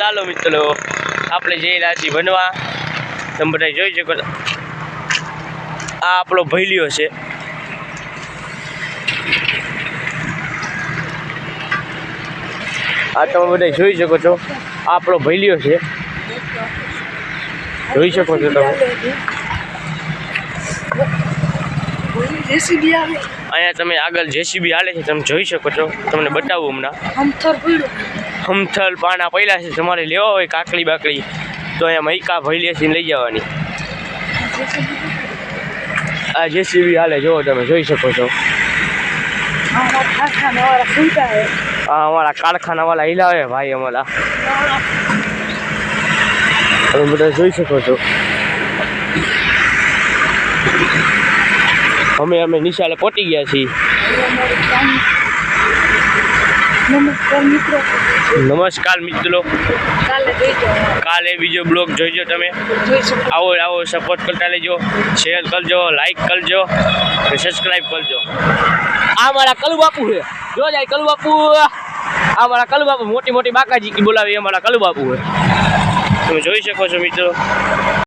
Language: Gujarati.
ચાલો મિત્રો આપણે જઈ રહ્યા છીએ બનવા. તમે બધા જોઈ શકો આ આપણો ભૈલિયો છે. આ તમે બધા જોઈ શકો છો આ આપણો ભૈલિયો છે. જોઈ શકો છો તમે અહીંયા તમે આગળ જેસીબી હાલે છે તમે જોઈ શકો છો. તમને બતાવું હમણાં હમથલ પાના પહેલા છે. તમારે લેવા હોય કાકડી બાકડી તો અહીંયા મૈકા ભૈલિયાથી લઈ જવાની. આ જેસીબી હાલે જો તમે જોઈ શકો છો. હા અમારા કારખાના વાળા હિલાવે ભાઈ અમારા તમે બધા જોઈ શકો છો. અમે નિશાળે પહોંચી ગયા છીએ. નમસ્કાર મિત્રો, કાલે બીજો બ્લોગ જોઈજો તમે. આવો સપોર્ટ કરતા લેજો, શેર કરજો, લાઈક કરજો અને સબસ્ક્રાઈબ કરજો. આ મારા કલુ બાપુ છે. જો જાય કલુ બાપુ. આ મારા કલુ બાપુ મોટી મોટી બાકાજી બોલાવી અમારા કલુ બાપુ છે. તમે જોઈ શકો છો મિત્રો.